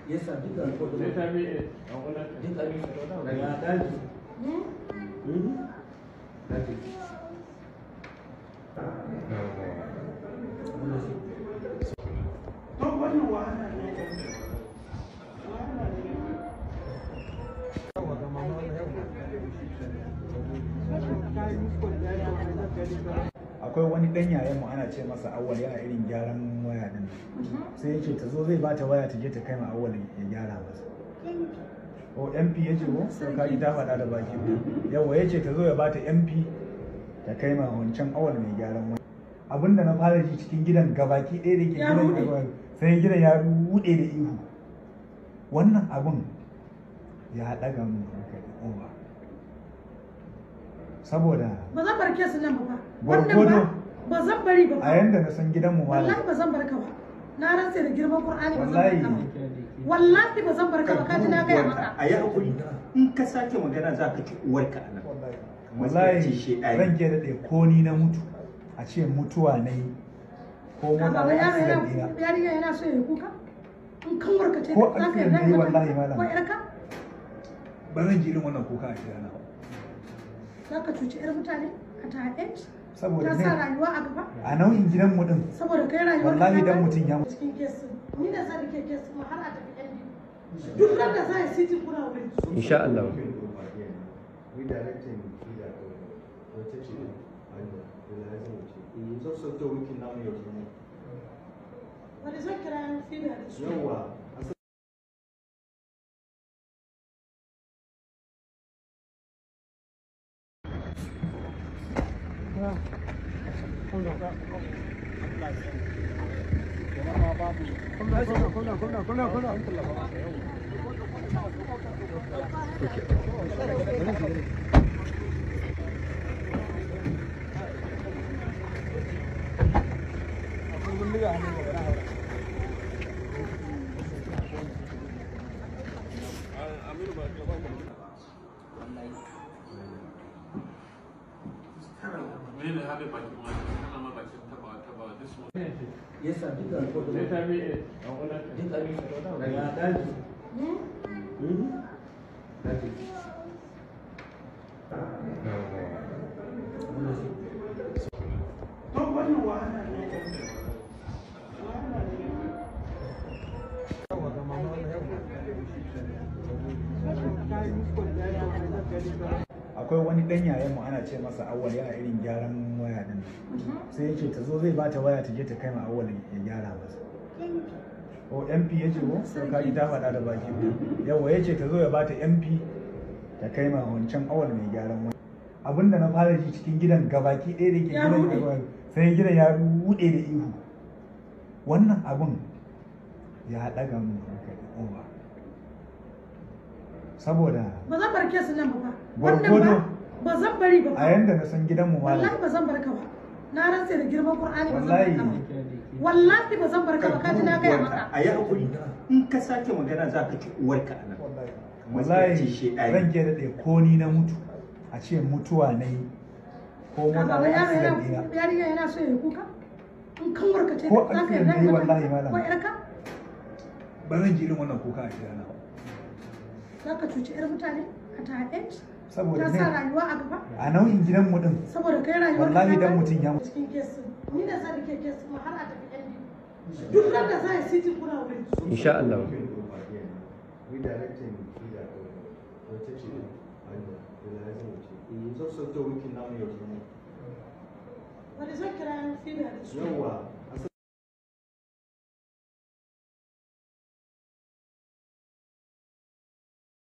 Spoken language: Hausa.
Yes, sir. Duk ya daji. akwai wani dan yayan mu ana ce masa Awwal, yana irin gyaran waya din sai yace ta zo zai bata waya ta je ta kai ma Awwal ya gyara masa. O MP yace ko sai ka ji ta faɗa da baki yawa yace ta zo ya bata MP ta kai ma wancan Awwal mai gyaran waya. Abinda na fara ji cikin gidan gabaki ɗaya da ke gidan sai gidan ya rude da ihu. Wannan abun ya daga mu hankali uwa. Saboda ba zan bar kesu nan ba. Gwargwado ba zan bari ba. A yanda na san gidanmu malam. Wallahi ba zan bar ka ba. Na rantse da girman Qur'ani ba zan Wallahi. bar ka ba. Wallahi ba zan bar ka ba. Ka ji na gaya maka. A yi hakuri. In ka sake magana za ka ci uwarka a nan. Wallahi zan ke daɗe ko ni na mutu a ce mutuwa na yi ko mota na accident ɗina. Yarinya yana so ya kuka? In kan warka ce Ko za ka accident ne wallahi malam. Ko yarka? Ba zan ji irin wannan kuka a gidana ba. Za ka cuci 'yar mutane a ta age? Saboda Ka ne sa rayuwa a gaba? a nau'in gidanmu din Saboda kai rayuwar wallahi dan mutum ya mutu. cikin kesu. Ni da zan rike kesu kuma har a tafi ɗan biyu. Duk ran da za a yi sitin kuna wuri. Insha Allah. Wani zan kira yan fida da su. Yawwa. Yes, sir. Duk ya daji. Akwai wani dan yayan mu ana ce masa Awwal, yana irin gyaran waya din sai yace ta zo zai bata waya ta je ta kai ma Awwal ya gyara masa. O MP yace ko sai ka ji ta faɗa da baki yawa yace ta zo ya bata MP ta kai ma wancan Awwal mai gyaran waya. Abinda na fara ji cikin gidan gabaki ɗaya da ke gidan sai gidan ya rude da ihu. Wannan abun ya daga mu hankali uwa. Saboda ba zan bar kesu nan ba. Gwargwado ba zan bari ba. a yanda na san gidanmu malam. Wallahi ba zan bar ka ba. Na rantse da girman Qur'ani ba zan Wallahi. bar ka ba. Wallahi ba zan bar ka ba. Ka ji na gaya maka. A yi hakuri. In ka sake magana za ka ci uwarka a nan. Wallahi zan ke daɗe ko ni na mutu a ce mutuwa na yi ko mota na accident ɗina. Yarinya yana so ya kuka? In kan warka ce Ko za ka accident ne wallahi malam. Ko yarka? Ba zan ji irin wannan kuka a gidana ba. Za ka cuci 'yar mutane a ta age? Saboda Ka ne sa rayuwa a gaba? a nau'in gidanmu din Saboda kai rayuwar wallahi dan mutum ya mutu. cikin kesu. Ni da zan rike kesu kuma har a tafi ɗan biyu. Duk ran da za a yi sitin kuna wuri. Insha Allah. Wani zan kira yan fida da su. Yawwa.